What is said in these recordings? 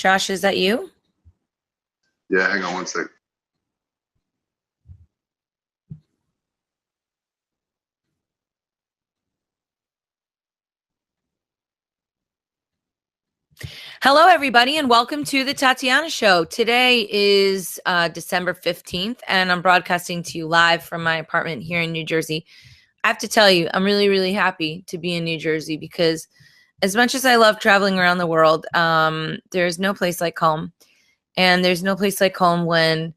Josh, is that you? Yeah, hang on one sec. Hello, everybody, and welcome to the Tatiana Show. Today is December 15th, and I'm broadcasting to you live from my apartment here in New Jersey. I have to tell you, I'm really, really happy to be in New Jersey because as much as I love traveling around the world, there's no place like home. And there's no place like home when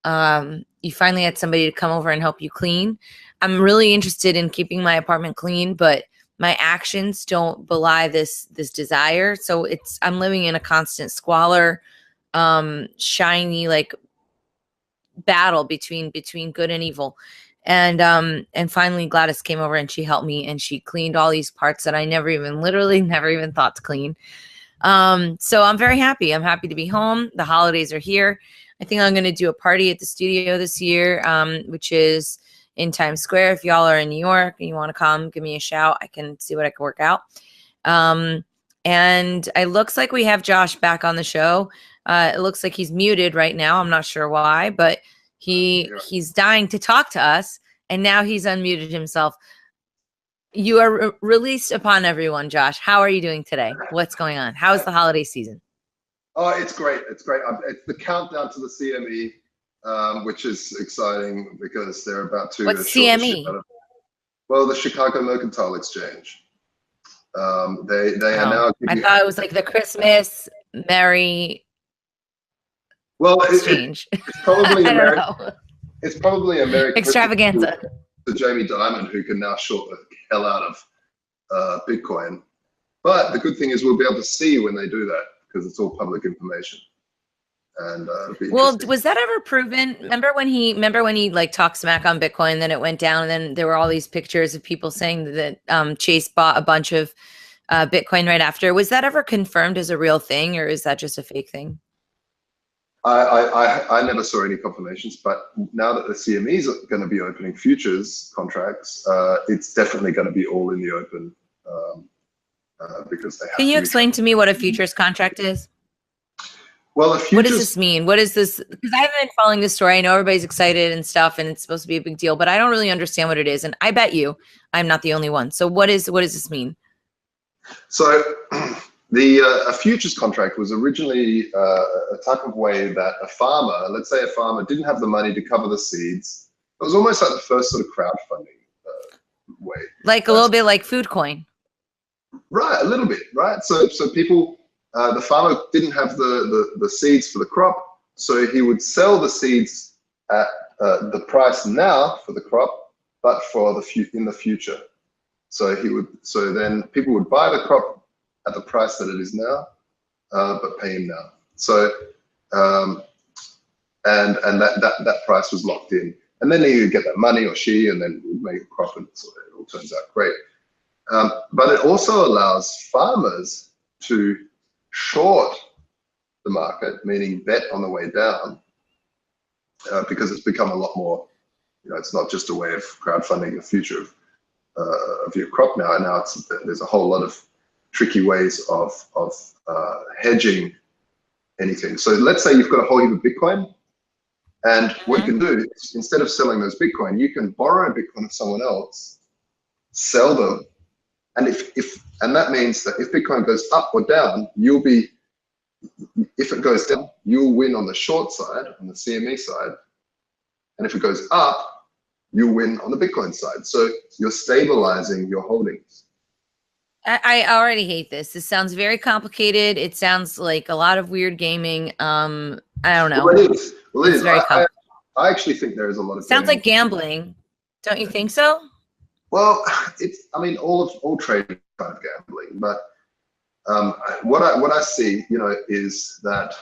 you finally had somebody to come over and help you clean. I'm really interested in keeping my apartment clean, but my actions don't belie this desire. So I'm living in a constant squalor, shiny like battle between good and evil. And finally Gladys came over and she helped me and she cleaned all these parts that I never even thought to clean. So I'm very happy. I'm happy to be home. The holidays are here. I think I'm going to do a party at the studio this year, which is in Times Square. If y'all are in New York and you want to come, give me a shout. I can see what I can work out. And it looks like we have Josh back on the show. It looks like he's muted right now. I'm not sure why, but he's dying to talk to us, and now he's unmuted himself. You are released upon everyone, Josh. How are you doing today? What's going on? How is the holiday season? Oh, it's great. It's great. It's the countdown to the CME, which is exciting because they're about to. What's CME? Well, the Chicago Mercantile Exchange. They are now. I thought it was like the Christmas Merry. Well, exchange. It's probably It's probably a Merry extravaganza to Jamie Dimon, who can now short the hell out of Bitcoin. But the good thing is we'll be able to see when they do that because it's all public information. And well, was that ever proven? Remember when he like talked smack on Bitcoin, then it went down, and then there were all these pictures of people saying that Chase bought a bunch of Bitcoin right after. Was that ever confirmed as a real thing, or is that just a fake thing? I never saw any confirmations, but now that the CMEs are going to be opening futures contracts, it's definitely going to be all in the open because they have. Can you explain to me what a futures contract is? Well, what does this mean? What is this? Because I haven't been following this story. I know everybody's excited and stuff, and it's supposed to be a big deal, but I don't really understand what it is. And I bet you I'm not the only one. So what does this mean? So a futures contract was originally a type of way that a farmer, let's say a farmer didn't have the money to cover the seeds. It was almost like the first sort of crowdfunding way. Like a little bit like food coin. Right, a little bit, right? So people, the farmer didn't have the seeds for the crop, so he would sell the seeds at the price now for the crop, but for in the future. So then people would buy the crop at the price that it is now, but pay him now. So and that price was locked in, and then he would get that money, or she, and then would make a profit. So it all turns out great. But it also allows farmers to short the market, meaning bet on the way down, because it's become a lot more. It's not just a way of crowdfunding the future of your crop now. Now there's a whole lot of tricky ways of hedging anything. So let's say you've got a whole heap of Bitcoin, and what you can do is, instead of selling those Bitcoin, you can borrow Bitcoin of someone else, sell them, and and that means that if Bitcoin goes up or down, if it goes down, you'll win on the short side, on the CME side, and if it goes up, you'll win on the Bitcoin side. So you're stabilizing your holdings. I already hate this. This sounds very complicated. It sounds like a lot of weird gaming. I don't know. Well, it is. It's very complicated. I actually think there is a lot of. Sounds like gambling. Don't you think so? Well, all trading is kind of gambling, but what I see, is that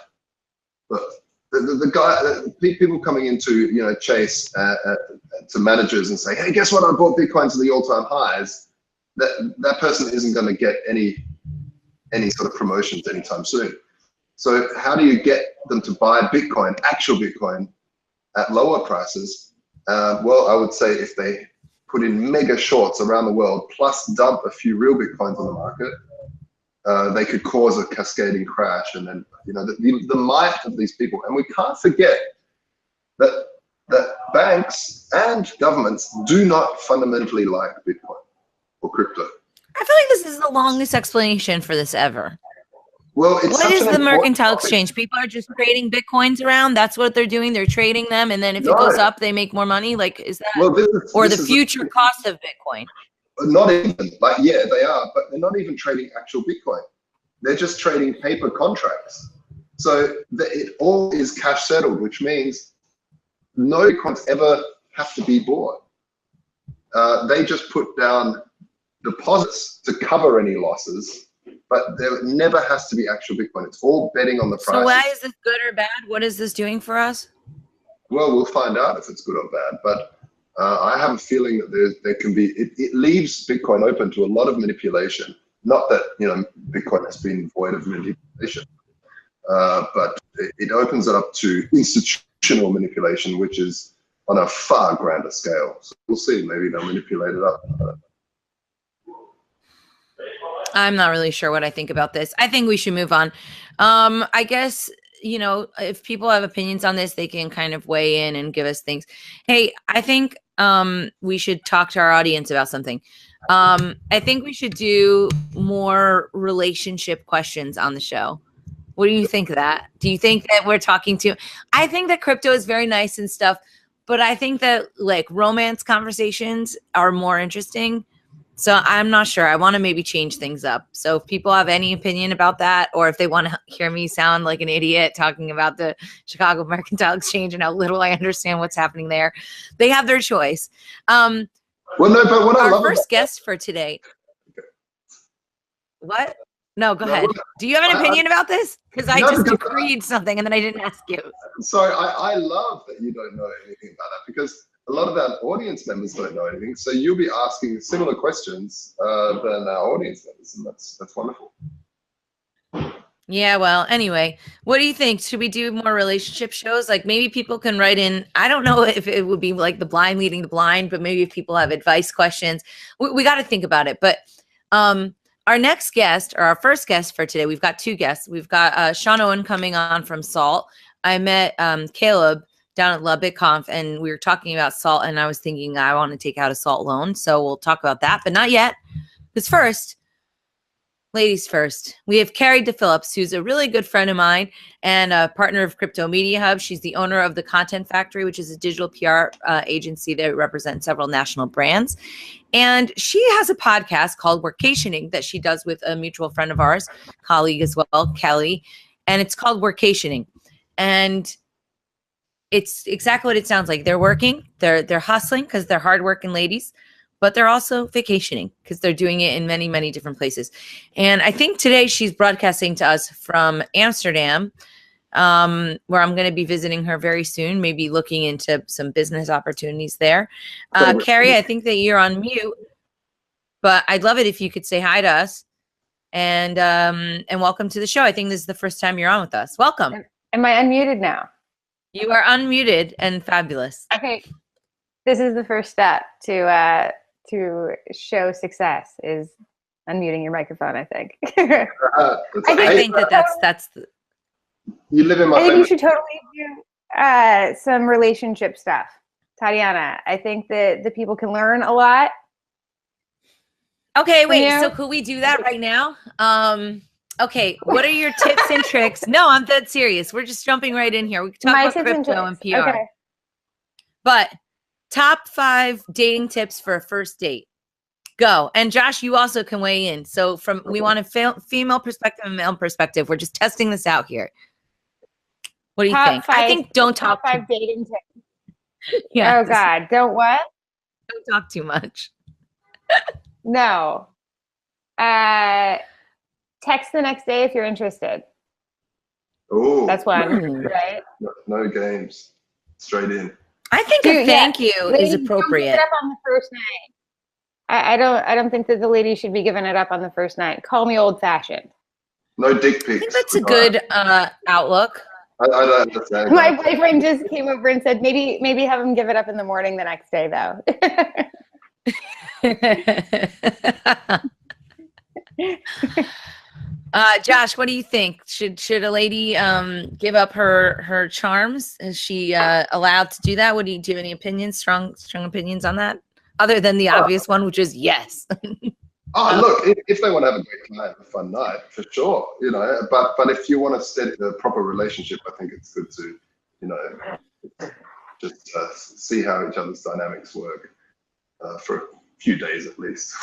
the guy, people coming into Chase to managers and say, hey, guess what? I bought Bitcoin to the all-time highs. That person isn't going to get any sort of promotions anytime soon. So how do you get them to buy Bitcoin, actual Bitcoin, at lower prices? Well, I would say if they put in mega shorts around the world, plus dump a few real Bitcoins on the market, they could cause a cascading crash. And then, the might of these people. And we can't forget that banks and governments do not fundamentally like Bitcoin or crypto. I feel like this is the longest explanation for this ever. Well, what is the mercantile exchange? People are just trading Bitcoins around. That's what they're doing. They're trading them. And then if it goes up, they make more money. Like, is that, the future cost of Bitcoin? Not even, yeah, they are, but they're not even trading actual Bitcoin. They're just trading paper contracts. So it all is cash settled, which means no Bitcoins ever have to be bought. They just put down deposits to cover any losses, but there never has to be actual Bitcoin. It's all betting on the price. So why is this good or bad? What is this doing for us? Well, we'll find out if it's good or bad, but I have a feeling that there can be, it leaves Bitcoin open to a lot of manipulation. Not that, Bitcoin has been void of manipulation, but it opens it up to institutional manipulation, which is on a far grander scale. So we'll see, maybe they'll manipulate it up. I'm not really sure what I think about this. I think we should move on. I guess, if people have opinions on this, they can kind of weigh in and give us things. Hey, I think we should talk to our audience about something. I think we should do more relationship questions on the show. What do you think of that? Do you think that we're talking to? I think that crypto is very nice and stuff, but I think that like romance conversations are more interesting. So I'm not sure. I want to maybe change things up. So if people have any opinion about that, or if they want to hear me sound like an idiot talking about the Chicago Mercantile Exchange and how little I understand what's happening there, they have their choice. Well, no, but what I love our first guest for today. What? No, go ahead. Do you have an opinion about this? Because I just agreed something and then I didn't ask you. Sorry, I love that you don't know anything about that, because a lot of our audience members don't know anything. So you'll be asking similar questions than our audience members, and that's wonderful. Yeah, well, anyway, what do you think? Should we do more relationship shows? Like maybe people can write in. I don't know if it would be like the blind leading the blind, but maybe if people have advice questions, we got to think about it. But our next guest, or our first guest for today, we've got two guests. We've got Shawn Owen coming on from SALT. I met Caleb down at La BitConf, and we were talking about SALT, and I was thinking I want to take out a SALT loan. So we'll talk about that, but not yet. Because first, ladies first, we have Kari DePhillips, who's a really good friend of mine and a partner of Crypto Media Hub. She's the owner of The Content Factory, which is a digital PR agency that represents several national brands. And she has a podcast called Workationing that she does with a mutual friend of ours, colleague as well, Kelly. And it's called Workationing. And it's exactly what it sounds like. They're working, they're hustling because they're hardworking ladies, but they're also vacationing because they're doing it in many, many different places. And I think today she's broadcasting to us from Amsterdam, where I'm going to be visiting her very soon, maybe looking into some business opportunities there. Kari, I think that you're on mute, but I'd love it if you could say hi to us and welcome to the show. I think this is the first time you're on with us. Welcome. Am I unmuted now? You are unmuted and fabulous. Okay. This is the first step to show success, is unmuting your microphone, I think. I think that's the... You live in my I think you should totally do some relationship stuff. Tatiana, I think that the people can learn a lot. Okay, wait, so could we do that right now? Okay, what are your tips and tricks? No, I'm dead serious. We're just jumping right in here. We can talk about crypto and PR. Okay. But top 5 dating tips for a first date. Go. And Josh, you also can weigh in. So we want a female perspective and male perspective. We're just testing this out here. What do you think? I think don't talk. Top 5 dating tips. Yeah. Oh God, don't what? Don't talk too much. No. Text the next day if you're interested. Oh, that's one, right? No games, straight in. I think a thank you is appropriate. Don't give it up on the first night. I don't think that the lady should be giving it up on the first night. Call me old fashioned. No dick pics. I think that's a good outlook. I don't understand. My boyfriend just came over and said maybe have him give it up in the morning the next day though. Josh, what do you think? Should a lady give up her charms? Is she allowed to do that? Do you have any opinions? Strong opinions on that, other than the obvious one, which is yes. Look, if they want to have a great time, a fun night, for sure, but if you want to set a proper relationship, I think it's good to, just see how each other's dynamics work for a few days at least.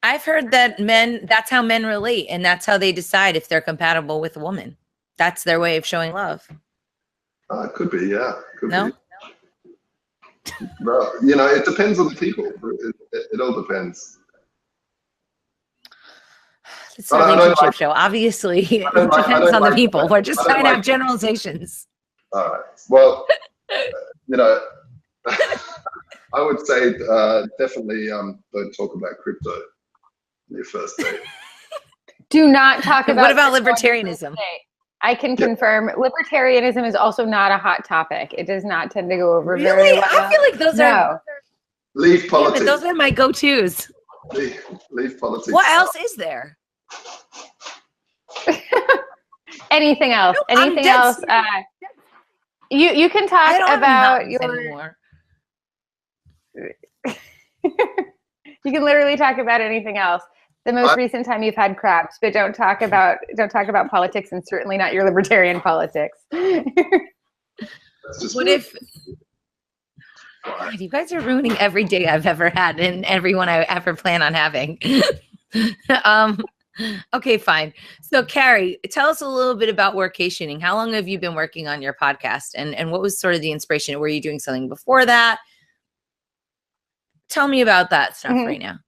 I've heard that that's how men relate, and that's how they decide if they're compatible with a woman. That's their way of showing love. It could be, yeah. Could no? be. Well, it depends on the people. It all depends. It's a relationship show. Obviously, it depends on the people. We're just trying to have generalizations. All right. Well, I would say definitely don't talk about crypto on your first date. Do not talk about. What about libertarianism? I can confirm libertarianism is also not a hot topic. It does not tend to go over very well. I feel like those are. Leave politics. Those are my go-tos. Leave politics. What else is there? Anything else? No, anything else? You can talk about your. Anymore. You can literally talk about anything else. The most recent time you've had crabs, but don't talk about politics, and certainly not your libertarian politics. What if? God, you guys are ruining every day I've ever had and everyone I ever plan on having. Okay, fine. So, Kari, tell us a little bit about Workationing. How long have you been working on your podcast, and what was sort of the inspiration? Were you doing something before that? Tell me about that stuff right now.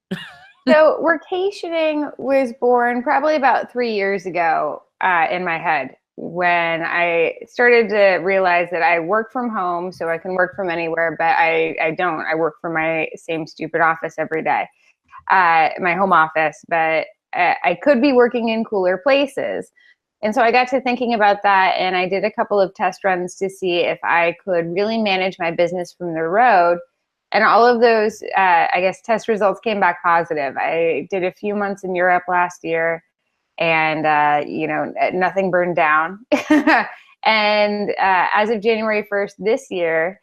So Workationing was born probably about 3 years ago in my head, when I started to realize that I work from home, so I can work from anywhere, but I don't. I work from my same stupid office every day, my home office, but I could be working in cooler places. And so I got to thinking about that, and I did a couple of test runs to see if I could really manage my business from the road. And all of those, test results came back positive. I did a few months in Europe last year, and, nothing burned down. And as of January 1st this year,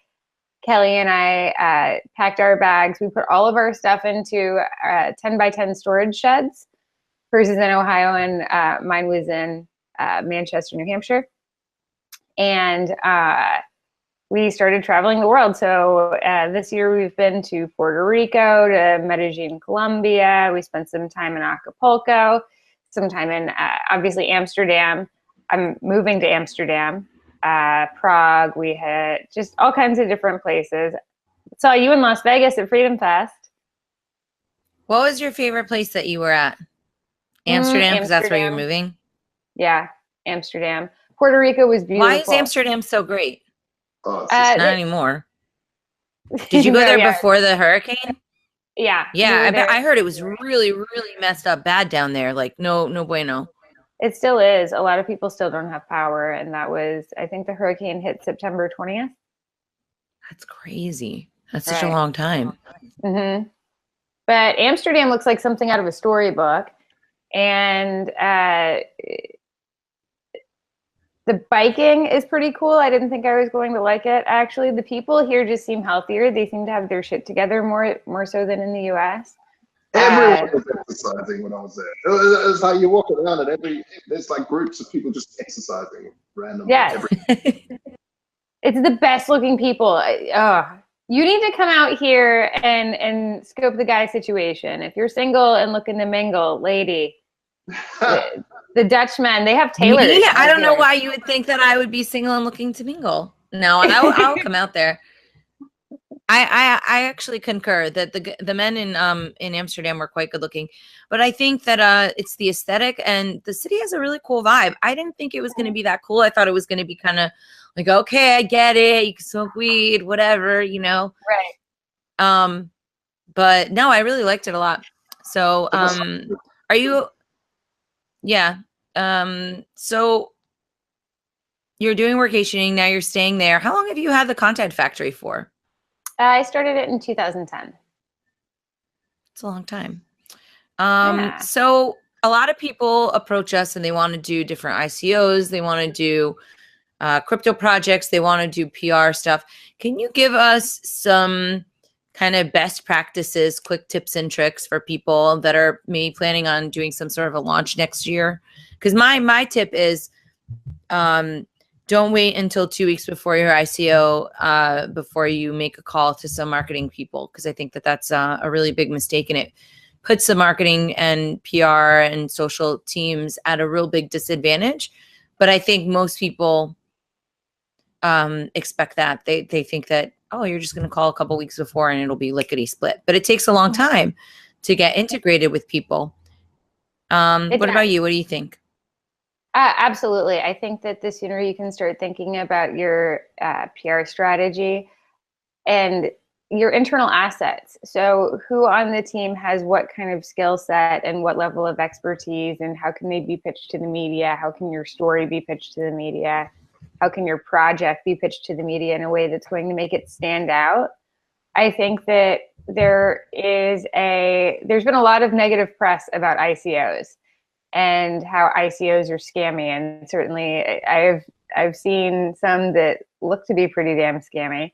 Kelly and I packed our bags. We put all of our stuff into 10 by 10 storage sheds. Hers is in Ohio, and mine was in Manchester, New Hampshire. And we started traveling the world. So this year we've been to Puerto Rico, to Medellin, Colombia. We spent some time in Acapulco, some time in, obviously, Amsterdam. I'm moving to Amsterdam, Prague. We hit just all kinds of different places. Saw you in Las Vegas at Freedom Fest. What was your favorite place that you were at? Amsterdam, because that's where you're moving? Yeah, Amsterdam. Puerto Rico was beautiful. Why is Amsterdam so great? Oh, not anymore. Did you go there before the hurricane? Yeah. Yeah, I heard it was really, really messed up bad down there. Like, no bueno. It still is. A lot of people still don't have power. And that was, I think the hurricane hit September 20th. That's crazy. That's such a long time. Mm-hmm. But Amsterdam looks like something out of a storybook. And the biking is pretty cool. I didn't think I was going to like it. Actually, the people here just seem healthier. They seem to have their shit together more so than in the US. Everyone was exercising when I was there. It was like you walk around and there's like groups of people just exercising randomly. Yes. It's the best looking people. You need to come out here and scope the guy situation. If you're single and looking to mingle, lady, the Dutchmen, they have tailors. Me? I don't know why you would think that I would be single and looking to mingle. No, I'll come out there. I actually concur that the men in Amsterdam were quite good looking, but I think that it's the aesthetic, and the city has a really cool vibe. I didn't think it was going to be that cool. I thought it was going to be kind of like, okay, I get it, you can smoke weed, whatever, Right. But no, I really liked it a lot. So, are you? Yeah. So you're doing Workationing now. You're staying there. How long have you had the Content Factory for? I started it in 2010. It's a long time. Yeah. So a lot of people approach us and they want to do different ICOs. They want to do crypto projects. They want to do PR stuff. Can you give us some kind of best practices, quick tips and tricks for people that are maybe planning on doing some sort of a launch next year? Because my tip is don't wait until 2 weeks before your ICO before you make a call to some marketing people, because I think that that's a really big mistake, and it puts the marketing and PR and social teams at a real big disadvantage. But I think most people expect that. They think that, oh, you're just going to call a couple weeks before and it'll be lickety split. But it takes a long time to get integrated with people. What about you? What do you think? Absolutely. I think that the sooner you can start thinking about your PR strategy and your internal assets. So who on the team has what kind of skill set and what level of expertise, and how can they be pitched to the media? How can your story be pitched to the media? How can your project be pitched to the media in a way that's going to make it stand out? I think that there's been a lot of negative press about ICOs and how ICOs are scammy. And certainly I've seen some that look to be pretty damn scammy.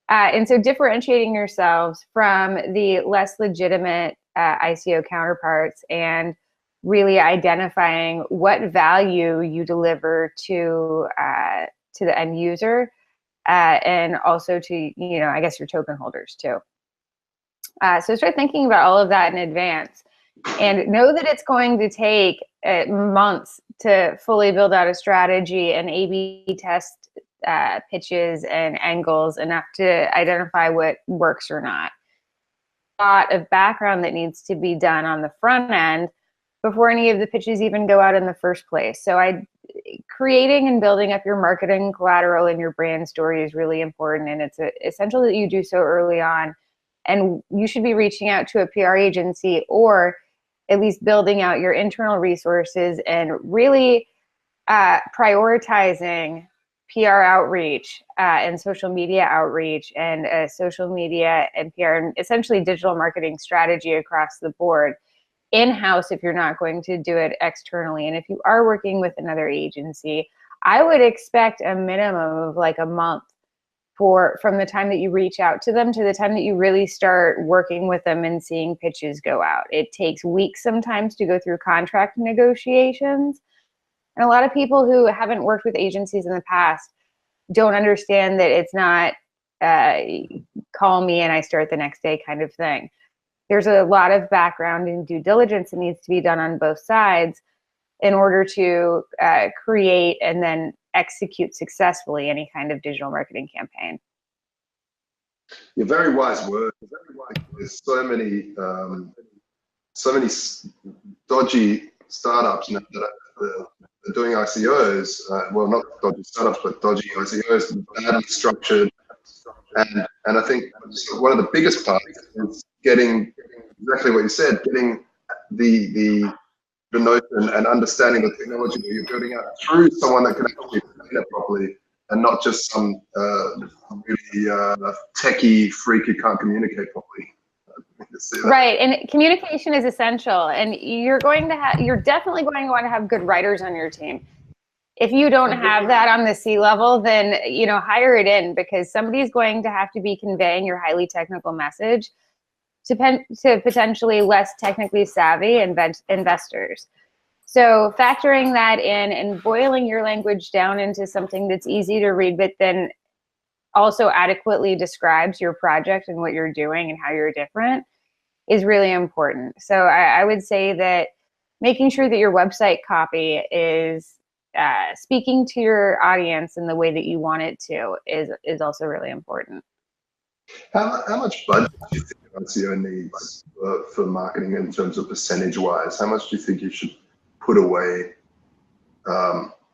And so differentiating yourselves from the less legitimate ICO counterparts and really identifying what value you deliver to the end user and also to, I guess, your token holders too. So start thinking about all of that in advance, and know that it's going to take months to fully build out a strategy and A/B test pitches and angles enough to identify what works or not. A lot of background that needs to be done on the front end before any of the pitches even go out in the first place. So creating and building up your marketing collateral and your brand story is really important, and it's essential that you do so early on. And you should be reaching out to a PR agency, or at least building out your internal resources and really prioritizing PR outreach and social media outreach and social media and PR and essentially digital marketing strategy across the board in-house if you're not going to do it externally. And if you are working with another agency, I would expect a minimum of like a month from the time that you reach out to them to the time that you really start working with them and seeing pitches go out. It takes weeks sometimes to go through contract negotiations. And a lot of people who haven't worked with agencies in the past don't understand that it's not call me and I start the next day kind of thing. There's a lot of background and due diligence that needs to be done on both sides in order to create and then execute successfully any kind of digital marketing campaign. Yeah, very wise word. There's so many dodgy startups now that are doing ICOs. Well, not dodgy startups, but dodgy ICOs, badly structured. And I think one of the biggest parts is getting exactly what you said, getting the notion and understanding the technology that you're building out through someone that can actually explain it properly, and not just some really techie freak who can't communicate properly. Right, and communication is essential, and you're definitely going to want to have good writers on your team. If you don't have that on the C-level, then hire it in, because somebody's going to have to be conveying your highly technical message to potentially less technically savvy investors. So factoring that in and boiling your language down into something that's easy to read, but then also adequately describes your project and what you're doing and how you're different is really important. So I would say that making sure that your website copy is speaking to your audience in the way that you want it to is also really important. How much budget do you think ICO needs for marketing in terms of percentage-wise? How much do you think you should put away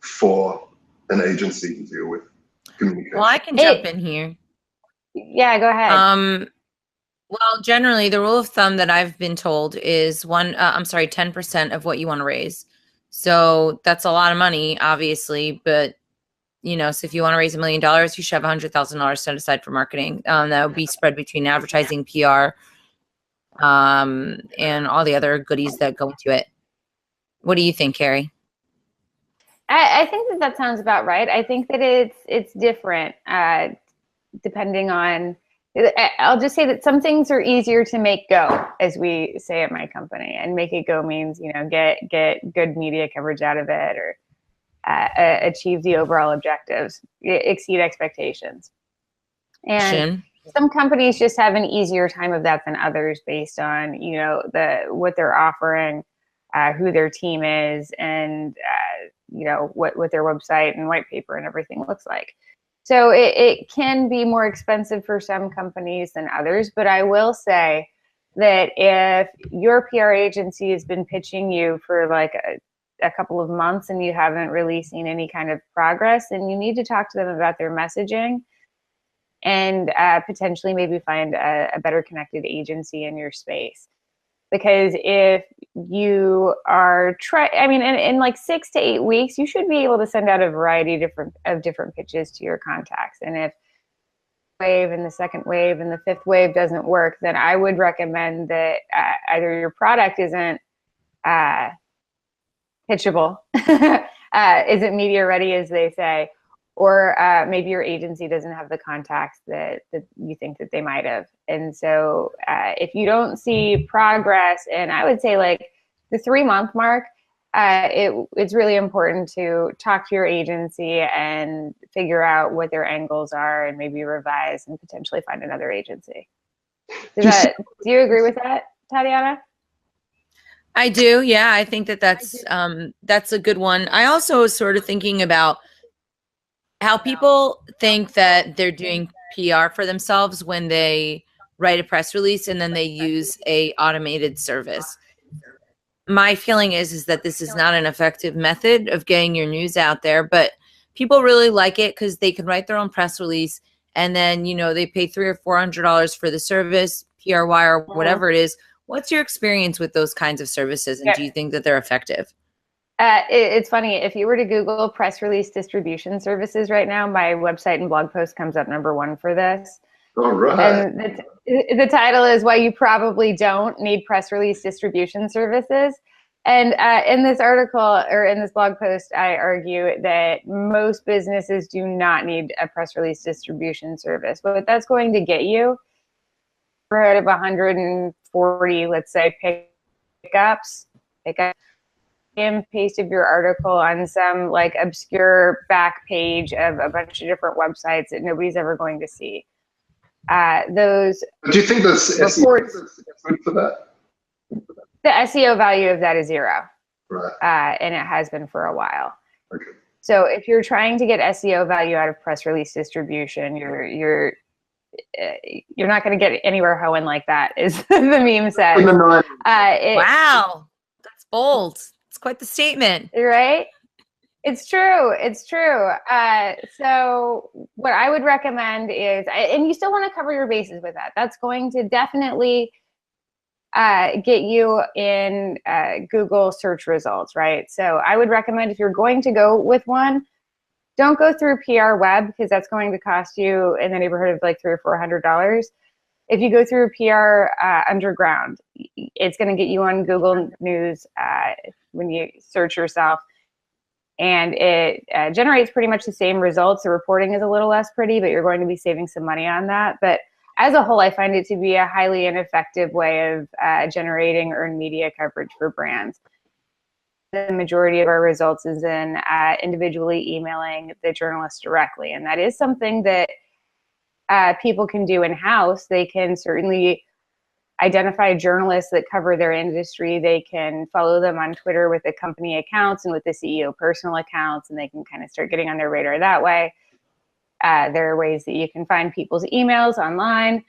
for an agency to deal with communication? Well, I can jump in here. Yeah, go ahead. Well, generally, the rule of thumb that I've been told is 10% of what you want to raise. So that's a lot of money, obviously, but so if you want to raise $1 million, you should have $100,000 set aside for marketing. That would be spread between advertising, PR, and all the other goodies that go into it. What do you think, Kari? I think that sounds about right. I think that it's different depending on. I'll just say that some things are easier to make go, as we say at my company, and make it go means, get good media coverage out of it, or achieve the overall objectives, exceed expectations. And some companies just have an easier time of that than others based on, what they're offering, who their team is, and, what their website and white paper and everything looks like. So it can be more expensive for some companies than others, but I will say that if your PR agency has been pitching you for like a couple of months and you haven't really seen any kind of progress, then you need to talk to them about their messaging and potentially maybe find a better connected agency in your space. Because if you are in like 6 to 8 weeks, you should be able to send out a variety of different pitches to your contacts. And if wave and the second wave and the fifth wave doesn't work, then I would recommend that either your product isn't pitchable, isn't media ready, as they say, or maybe your agency doesn't have the contacts that you think that they might have. And so if you don't see progress, and I would say like the 3-month mark, it's really important to talk to your agency and figure out what their angles are and maybe revise and potentially find another agency. Do you agree with that, Tatiana? I do. Yeah, I think that's a good one. I also was sort of thinking about how people think that they're doing PR for themselves when they write a press release and then they use a automated service. My feeling is that this is not an effective method of getting your news out there, but people really like it because they can write their own press release and then, they pay $300 or $400 for the service, PRY or whatever it is. What's your experience with those kinds of services, and do you think that they're effective? It's funny. If you were to Google press release distribution services right now, my website and blog post comes up number 1 for this. All right. And the title is Why You Probably Don't Need Press Release Distribution Services. And in this article, or in this blog post, I argue that most businesses do not need a press release distribution service. But what that's going to get you, out of 140, let's say, pickups, and paste of your article on some like obscure back page of a bunch of different websites that nobody's ever going to see. Those. Do you think there's reports for that? The SEO value of that is 0, right? And it has been for a while. Okay. So if you're trying to get SEO value out of press release distribution, you're not going to get anywhere hoeing like that, is the meme says. Wow, that's bold. It's quite the statement, right? It's true. It's true. So what I would recommend is, and you still want to cover your bases with that. That's going to definitely get you in Google search results, right? So I would recommend, if you're going to go with one, don't go through PR Web, because that's going to cost you in the neighborhood of like $300 or $400. If you go through PR Underground, it's going to get you on Google News when you search yourself. And it generates pretty much the same results. The reporting is a little less pretty, but you're going to be saving some money on that. But as a whole, I find it to be a highly ineffective way of generating earned media coverage for brands. The majority of our results is in individually emailing the journalists directly. And that is something that people can do in-house. They can certainly identify journalists that cover their industry. They can follow them on Twitter with the company accounts and with the CEO personal accounts, and they can kind of start getting on their radar that way. There are ways that you can find people's emails online,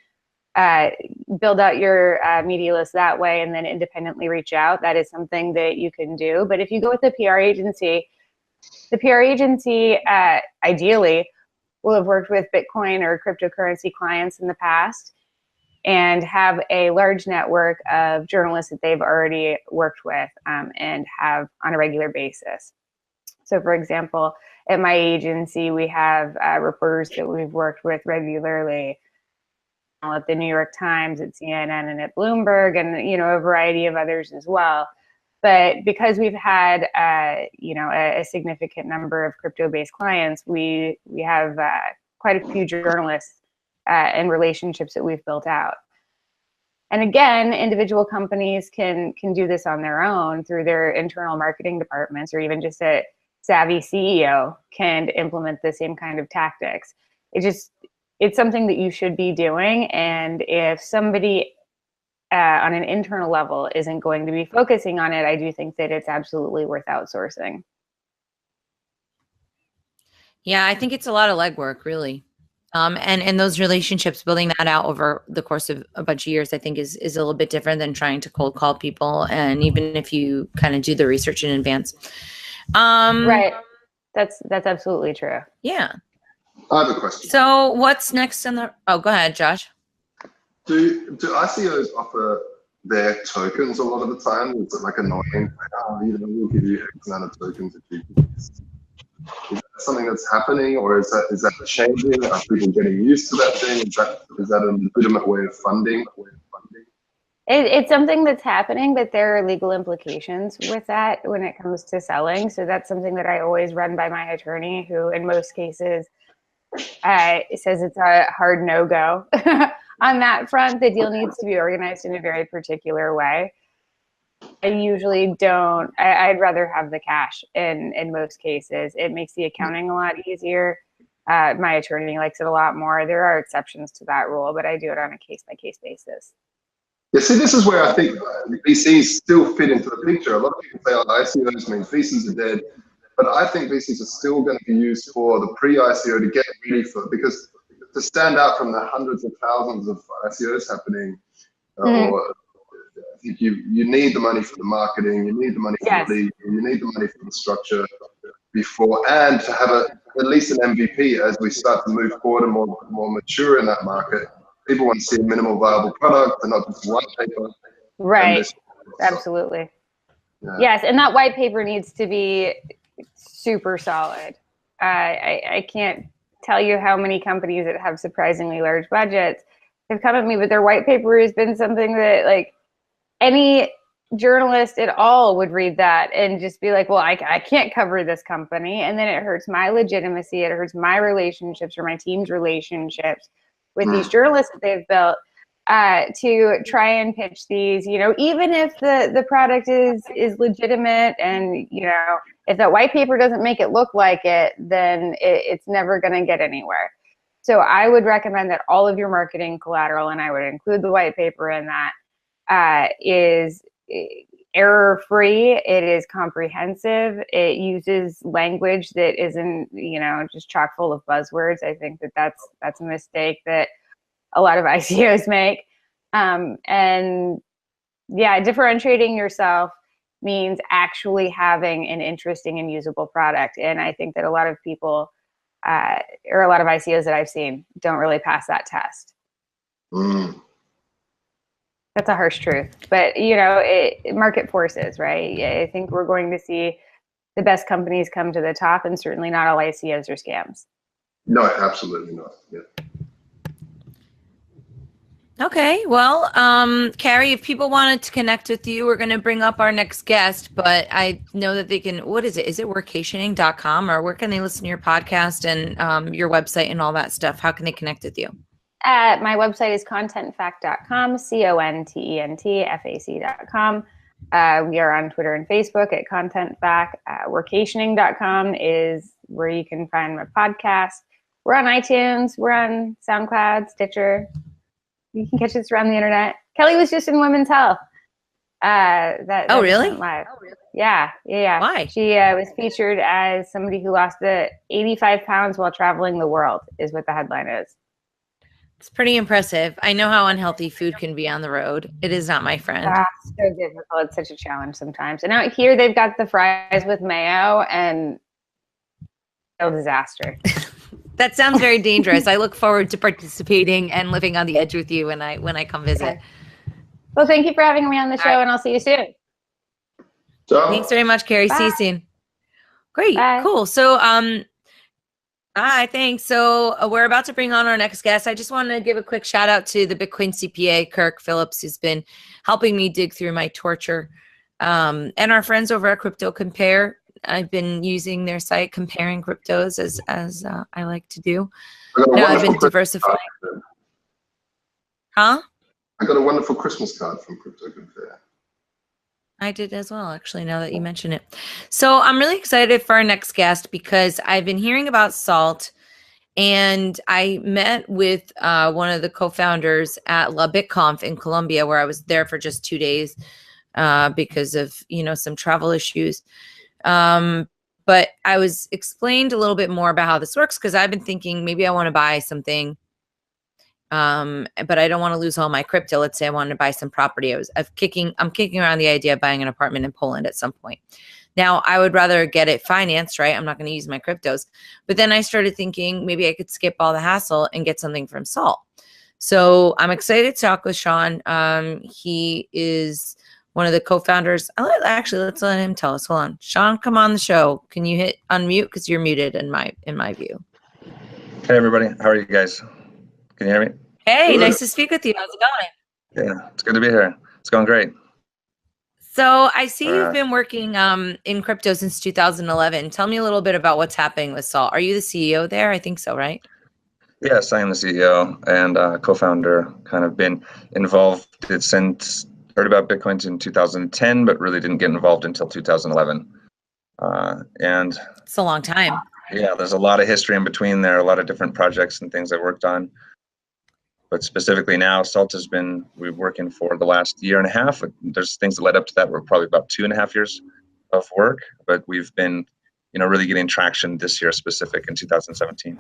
build out your media list that way, and then independently reach out. That is something that you can do. But if you go with the PR agency ideally will have worked with Bitcoin or cryptocurrency clients in the past and have a large network of journalists that they've already worked with and have on a regular basis. So for example, at my agency, we have reporters that we've worked with regularly at the New York Times, at CNN, and at Bloomberg, and a variety of others as well. But because we've had, a significant number of crypto-based clients, we have quite a few journalists and relationships that we've built out. And again, individual companies can do this on their own through their internal marketing departments, or even just a savvy CEO can implement the same kind of tactics. It's something that you should be doing. And if somebody on an internal level isn't going to be focusing on it, I do think that it's absolutely worth outsourcing. Yeah, I think it's a lot of legwork, really. And those relationships, building that out over the course of a bunch of years, I think is a little bit different than trying to cold call people. And even if you kind of do the research in advance. Right. That's absolutely true. Yeah. I have a question. So what's next on the, oh, go ahead, Josh. Do ICOs offer their tokens a lot of the time? Is it like annoying? We'll give you X amount of tokens if you do this. Is that something that's happening, or is that changing? Are people getting used to that thing? Is that a legitimate way of funding? It's something that's happening, but there are legal implications with that when it comes to selling. So that's something that I always run by my attorney, who in most cases says it's a hard no-go. On that front, the deal needs to be organized in a very particular way. I usually don't. I'd rather have the cash in most cases. It makes the accounting a lot easier. My attorney likes it a lot more. There are exceptions to that rule, but I do it on a case-by-case basis. Yeah, see, this is where I think VCs still fit into the picture. A lot of people say, ICOs means VCs are dead, but I think VCs are still going to be used for the pre-ICO to get ready for it, because to stand out from the hundreds of thousands of ICOs happening, or I think you need the money for the marketing, you need the money for the lead, you need the money for the structure before, and to have at least an MVP as we start to move forward and more mature in that market. People want to see a minimal viable product and not just white paper. Right. Absolutely. Yeah. Yes, and that white paper needs to be super solid. I can't tell you how many companies that have surprisingly large budgets have come at me, but their white paper has been something that, like, any journalist at all would read that and just be like, well, I can't cover this company. And then it hurts my legitimacy. It hurts my relationships or my team's relationships with these journalists that they've built to try and pitch these, even if the product is legitimate, and, if that white paper doesn't make it look like it, then it's never going to get anywhere. So I would recommend that all of your marketing collateral, and I would include the white paper in that, is error-free. It is comprehensive. It uses language that isn't, just chock full of buzzwords. I think that's a mistake that a lot of ICOs make. And yeah, differentiating yourself means actually having an interesting and usable product. And I think that a lot of people, or a lot of ICOs that I've seen, don't really pass that test. That's a harsh truth, but market forces, right? I think we're going to see the best companies come to the top, and certainly not all ICOs are scams. No, absolutely not. Yeah. Okay, well, Kari, if people wanted to connect with you, we're going to bring up our next guest, but I know that they can, what is it? Is it workationing.com, or where can they listen to your podcast and your website and all that stuff? How can they connect with you? My website is contentfact.com, contentfac.com. We are on Twitter and Facebook at contentfact. Workationing.com is where you can find my podcast. We're on iTunes. We're on SoundCloud, Stitcher. You can catch us around the internet. Kelly was just in Women's Health. Oh, really? Live. Yeah. Why? She was featured as somebody who lost 85 pounds while traveling the world, is what the headline is. It's pretty impressive. I know how unhealthy food can be on the road. It is not my friend. So difficult. It's such a challenge sometimes. And out here, they've got the fries with mayo, and a disaster. That sounds very dangerous. I look forward to participating and living on the edge with you when I come visit. Okay. Well, thank you for having me on the show, and I'll see you soon. Thanks very much, Kari. See you soon. Great. Bye. Cool. So, hi, thanks. So we're about to bring on our next guest. I just want to give a quick shout out to the Bitcoin CPA, Kirk Phillips, who's been helping me dig through my torture And our friends over at Crypto Compare, I've been using their site, comparing cryptos as I like to do. Now I've been diversifying. Huh? I got a wonderful Christmas card from Crypto Compare. I did as well, actually, now that you mention it. So I'm really excited for our next guest because I've been hearing about salt, and I met with one of the co-founders at La BitConf in Colombia, where I was there for just 2 days because of, some travel issues. But I was explained a little bit more about how this works because I've been thinking maybe I want to buy something, but I don't want to lose all my crypto. Let's say I wanted to buy some property. I'm kicking around the idea of buying an apartment in Poland at some point. Now I would rather get it financed, right? I'm not going to use my cryptos. But then I started thinking maybe I could skip all the hassle and get something from Salt. So I'm excited to talk with Shawn. He is one of the co-founders. Actually, let's let him tell us. Hold on. Shawn, come on the show. Can you hit unmute? Because you're muted in my view. Hey, everybody. How are you guys? Can you hear me? Hey, nice to speak with you. How's it going? Yeah, it's good to be here. It's going great. So I see you've been working in crypto since 2011. Tell me a little bit about what's happening with Salt. Are you the CEO there? I think so, right? Yes, I am the CEO and co-founder. Kind of been involved since heard about Bitcoin in 2010, but really didn't get involved until 2011. And it's a long time. Yeah, there's a lot of history in between there, a lot of different projects and things I worked on. But specifically now, Salt has been, we've been working for the last year and a half. There's things that led up to that were probably about 2.5 years of work, but we've been, really getting traction this year specific in 2017.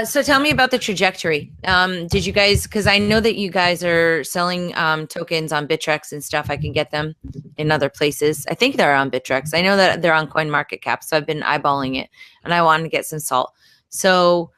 So tell me about the trajectory. Did you guys, because I know that you guys are selling tokens on Bittrex and stuff. I can get them in other places. I think they're on Bittrex. I know that they're on CoinMarketCap, so I've been eyeballing it, and I wanted to get some Salt. So,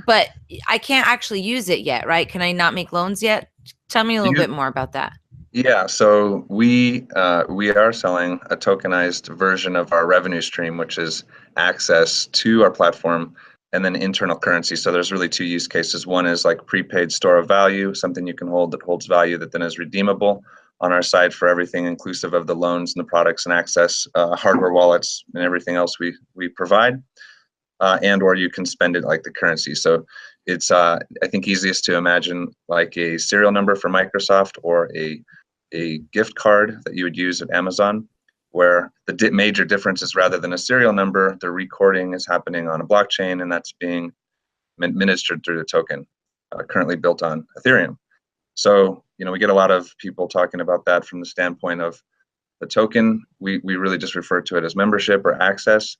but I can't actually use it yet, right? Can I not make loans yet? Tell me a little bit more about that. Yeah, so we are selling a tokenized version of our revenue stream, which is access to our platform and then internal currency. So there's really two use cases. One is like prepaid store of value, something you can hold that holds value that then is redeemable on our side for everything inclusive of the loans and the products and access, hardware wallets and everything else we provide. And or you can spend it like the currency. So it's I think easiest to imagine like a serial number for Microsoft or a gift card that you would use at Amazon, where the major difference is rather than a serial number, the recording is happening on a blockchain and that's being administered through the token currently built on Ethereum. So we get a lot of people talking about that from the standpoint of the token. We really just refer to it as membership or access.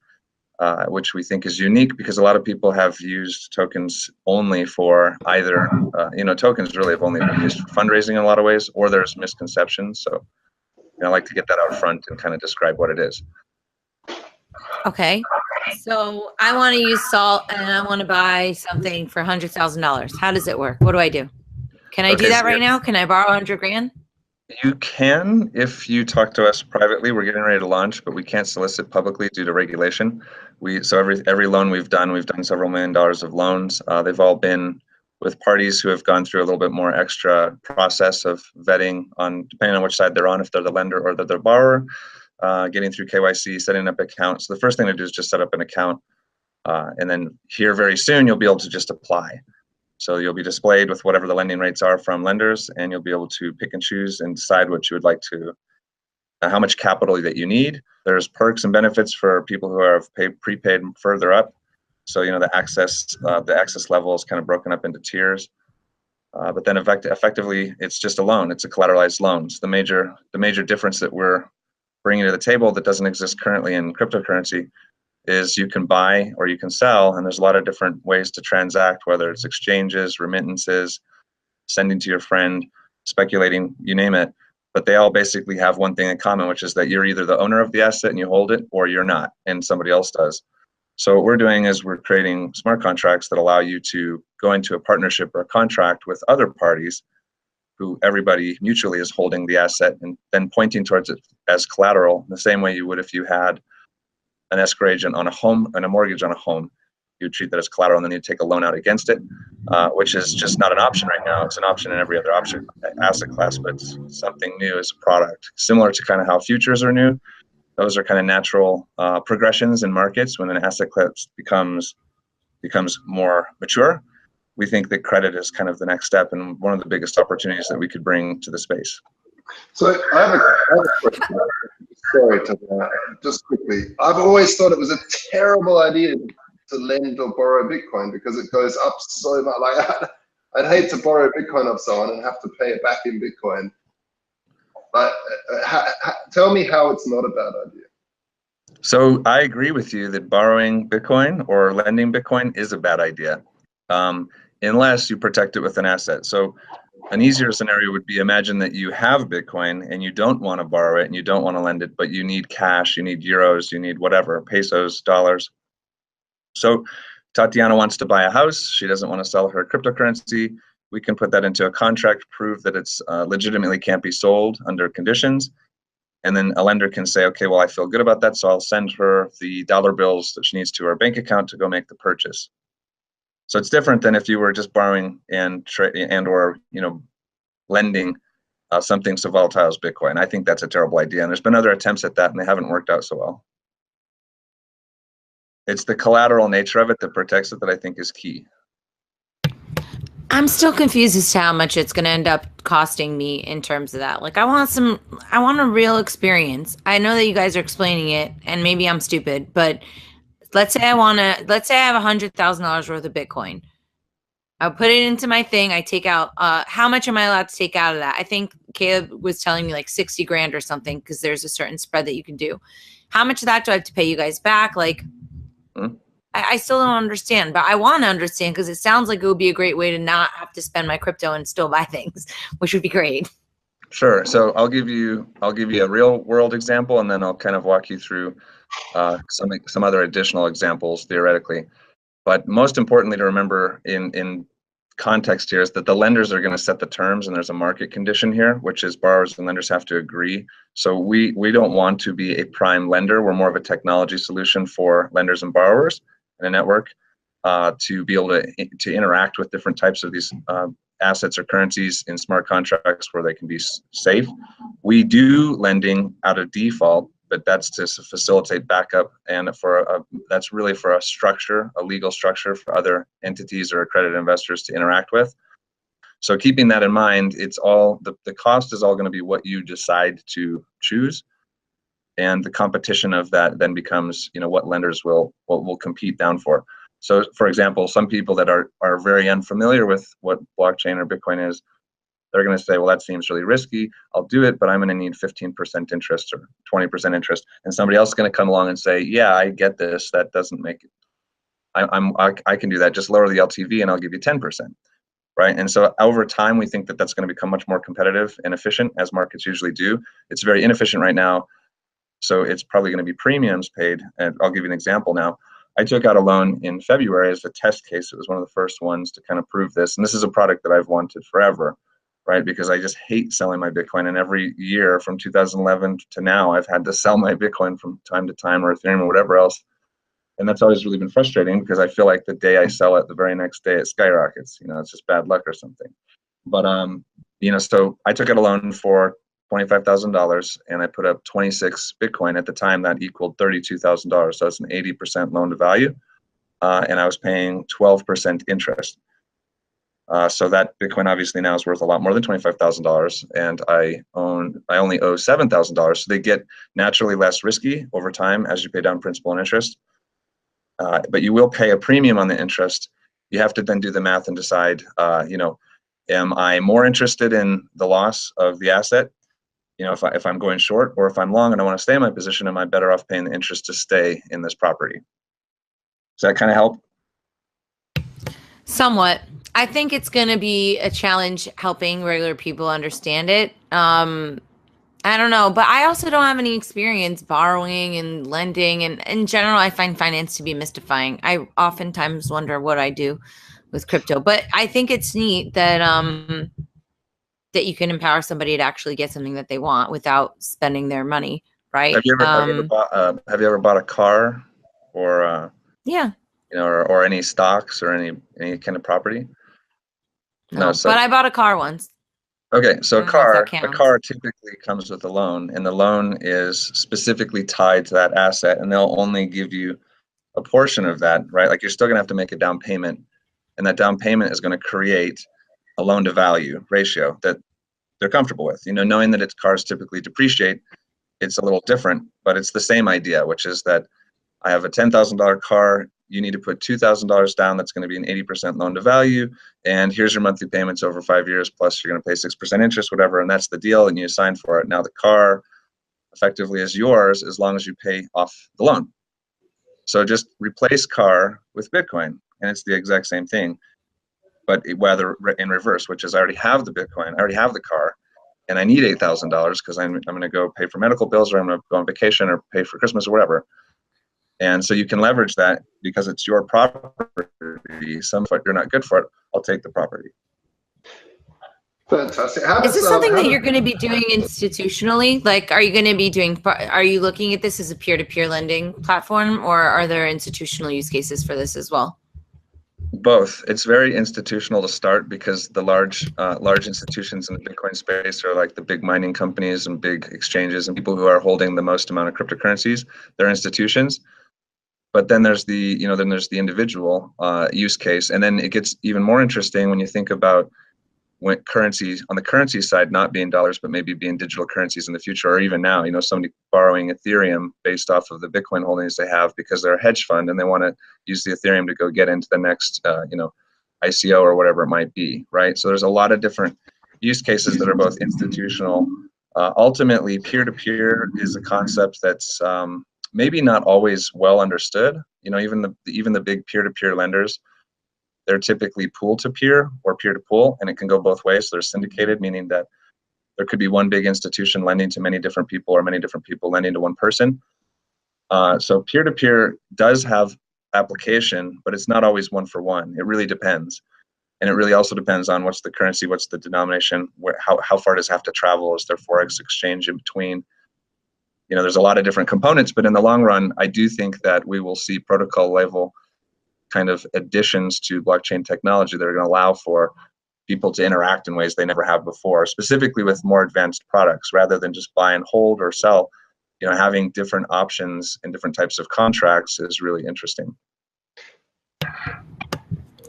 Which we think is unique because a lot of people have used tokens only for either, tokens really have only been used for fundraising in a lot of ways, or there's misconceptions. So I like to get that out front and kind of describe what it is. Okay. So I want to use Salt and I want to buy something for $100,000. How does it work? What do I do? Can I do that right now? Can I borrow 100 grand? You can if you talk to us privately. We're getting ready to launch, but we can't solicit publicly due to regulation. So every loan we've done several $1 million of loans. They've all been with parties who have gone through a little bit more extra process of vetting on depending on which side they're on, if they're the lender or they're the borrower, getting through KYC, setting up accounts. So the first thing to do is just set up an account, and then here very soon you'll be able to just apply. So you'll be displayed with whatever the lending rates are from lenders, and you'll be able to pick and choose and decide what you would like to, how much capital that you need. There's perks and benefits for people who are prepaid further up. So the access level is kind of broken up into tiers. But then effectively, it's just a loan. It's a collateralized loan. So the major difference that we're bringing to the table that doesn't exist currently in cryptocurrency is you can buy or you can sell, and there's a lot of different ways to transact, whether it's exchanges, remittances, sending to your friend, speculating, you name it. But they all basically have one thing in common, which is that you're either the owner of the asset and you hold it, or you're not, and somebody else does. So what we're doing is we're creating smart contracts that allow you to go into a partnership or a contract with other parties who everybody mutually is holding the asset and then pointing towards it as collateral, the same way you would if you had an escrow agent on a home and a mortgage on a home. you would treat that as collateral, and then you take a loan out against it, which is just not an option right now. It's an option in every other asset class, but it's something new as a product, similar to kind of how futures are new. Those are kind of natural progressions in markets. When an asset class becomes more mature, we think that credit is kind of the next step and one of the biggest opportunities that we could bring to the space. So I have a question. Sorry, Tatiana, just quickly. I've always thought it was a terrible idea to lend or borrow Bitcoin because it goes up so much. Like, I'd hate to borrow Bitcoin off someone and have to pay it back in Bitcoin. But tell me how it's not a bad idea. So I agree with you that borrowing Bitcoin or lending Bitcoin is a bad idea, unless you protect it with an asset. So an easier scenario would be, imagine that you have Bitcoin and you don't want to borrow it and you don't want to lend it, but you need cash, you need euros, you need whatever, pesos, dollars. So Tatiana wants to buy a house. She doesn't want to sell her cryptocurrency. We can put that into a contract, prove that it's legitimately can't be sold under conditions. And then a lender can say, okay, well, I feel good about that, so I'll send her the dollar bills that she needs to her bank account to go make the purchase. So it's different than if you were just borrowing and or lending something so volatile as Bitcoin. I think that's a terrible idea, and there's been other attempts at that, and they haven't worked out so well. It's the collateral nature of it that protects it that I think is key. I'm still confused as to how much it's going to end up costing me in terms of that. Like, I want a real experience. I know that you guys are explaining it, and maybe I'm stupid, but let's say I have $100,000 worth of Bitcoin. I'll put it into my thing. I take out, how much am I allowed to take out of that? I think Caleb was telling me like 60 grand or something, because there's a certain spread that you can do. How much of that do I have to pay you guys back? Like, I still don't understand, but I want to understand, because it sounds like it would be a great way to not have to spend my crypto and still buy things, which would be great. Sure. So I'll give you a real world example, and then I'll kind of walk you through some other additional examples theoretically. But most importantly to remember in context here is that the lenders are going to set the terms, and there's a market condition here, which is borrowers and lenders have to agree. So we don't want to be a prime lender. We're more of a technology solution for lenders and borrowers in a network to be able to interact with different types of these assets or currencies in smart contracts where they can be safe. We do lending out of default, but that's to facilitate backup, and that's really for a structure, a legal structure for other entities or accredited investors to interact with. So keeping that in mind, it's all the cost is all going to be what you decide to choose, and the competition of that then becomes what lenders will compete down for. So for example, some people that are very unfamiliar with what blockchain or Bitcoin is, they're going to say, well, that seems really risky. I'll do it, but I'm going to need 15% interest or 20% interest. And somebody else is going to come along and say, yeah, I get this. That doesn't make it. I can do that. Just lower the LTV and I'll give you 10%. Right. And so over time, we think that that's going to become much more competitive and efficient, as markets usually do. It's very inefficient right now. So it's probably going to be premiums paid. And I'll give you an example now. I took out a loan in February as a test case. It was one of the first ones to kind of prove this. And this is a product that I've wanted forever, right? Because I just hate selling my Bitcoin. And every year from 2011 to now, I've had to sell my Bitcoin from time to time, or Ethereum or whatever else. And that's always really been frustrating, because I feel like the day I sell it, the very next day it skyrockets. It's just bad luck or something. But so I took out a loan for $25,000 and I put up 26 Bitcoin. At the time, that equaled $32,000. So it's an 80% loan to value, and I was paying 12% interest. So that Bitcoin obviously now is worth a lot more than $25,000, and I only owe $7,000. So they get naturally less risky over time as you pay down principal and interest. But you will pay a premium on the interest. You have to then do the math and decide, am I more interested in the loss of the asset, if I'm going short, or if I'm long and I want to stay in my position, am I better off paying the interest to stay in this property? Does that kind of help? Somewhat. I think it's going to be a challenge helping regular people understand it. I don't know, but I also don't have any experience borrowing and lending. And in general, I find finance to be mystifying. I oftentimes wonder what I do with crypto, but I think it's neat that that you can empower somebody to actually get something that they want without spending their money, right? Have you ever bought a car or? Yeah. or any stocks or any kind of property? No, So, but I bought a car once. okay, so I don't know if that a counts. car typically comes with a loan, and the loan is specifically tied to that asset, and they'll only give you a portion of that, right? Like you're still gonna have to make a down payment, and that down payment is gonna create a loan to value ratio that they're comfortable with. Knowing that its cars typically depreciate, it's a little different, but it's the same idea, which is that I have a $10,000 car. You need to put $2,000 down. That's going to be an 80% loan to value. And here's your monthly payments over 5 years, plus you're going to pay 6% interest, whatever. And that's the deal. And you sign for it. Now the car effectively is yours as long as you pay off the loan. So just replace car with Bitcoin. And it's the exact same thing, but whether in reverse, which is I already have the Bitcoin, I already have the car, and I need $8,000 because I'm going to go pay for medical bills, or I'm going to go on vacation, or pay for Christmas, or whatever. And so you can leverage that because it's your property. Some of it you're not good for it. I'll take the property. Fantastic. Is this something that you're going to be doing institutionally? Like, are you looking at this as a peer-to-peer lending platform, or are there institutional use cases for this as well? Both. It's very institutional to start because the large institutions in the Bitcoin space are like the big mining companies and big exchanges and people who are holding the most amount of cryptocurrencies. They're institutions. But then there's the individual use case, and then it gets even more interesting when you think about when currencies on the currency side not being dollars but maybe being digital currencies in the future, or even now, somebody borrowing Ethereum based off of the Bitcoin holdings they have because they're a hedge fund and they want to use the Ethereum to go get into the next ICO or whatever it might be, right? So there's a lot of different use cases that are both institutional. Ultimately, peer-to-peer is a concept that's maybe not always well understood. Even the big peer-to-peer lenders, they're typically pool-to-peer or peer-to-pool, and it can go both ways. So they're syndicated, meaning that there could be one big institution lending to many different people, or many different people lending to one person. So peer-to-peer does have application, but it's not always one-for-one. It really depends. And it really also depends on what's the currency, what's the denomination, how far does it have to travel, is there forex exchange in between? There's a lot of different components, but in the long run, I do think that we will see protocol level kind of additions to blockchain technology that are going to allow for people to interact in ways they never have before, specifically with more advanced products, rather than just buy and hold or sell. Having different options and different types of contracts is really interesting.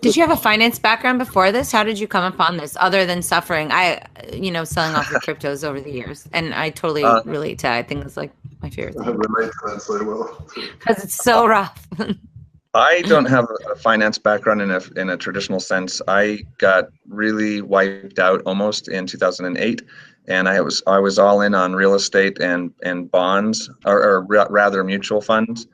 Did you have a finance background before this? How did you come upon this, other than suffering? Selling off your cryptos over the years, and I totally relate to that. I think it's like my favorite thing. I relate to that so well because it's so rough. I don't have a finance background in a traditional sense. I got really wiped out almost in 2008, and I was all in on real estate and bonds, or rather mutual funds.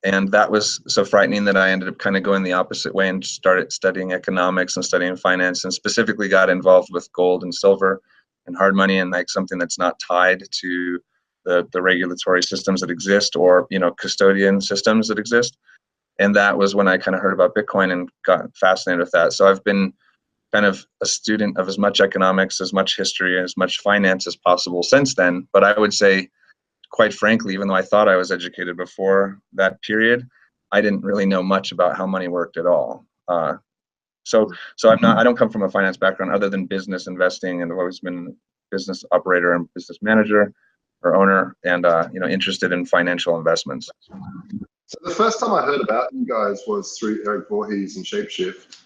And that was so frightening that I ended up kind of going the opposite way and started studying economics and studying finance, and specifically got involved with gold and silver and hard money, and like something that's not tied to the regulatory systems that exist, or custodian systems that exist. And that was when I kind of heard about Bitcoin and got fascinated with that. So I've been kind of a student of as much economics, as much history, as much finance as possible since then. But I would say, quite frankly, even though I thought I was educated before that period, I didn't really know much about how money worked at all. So I don't come from a finance background other than business investing, and I've always been a business operator and business manager or owner, and interested in financial investments. So the first time I heard about you guys was through Eric Voorhees and Shapeshift.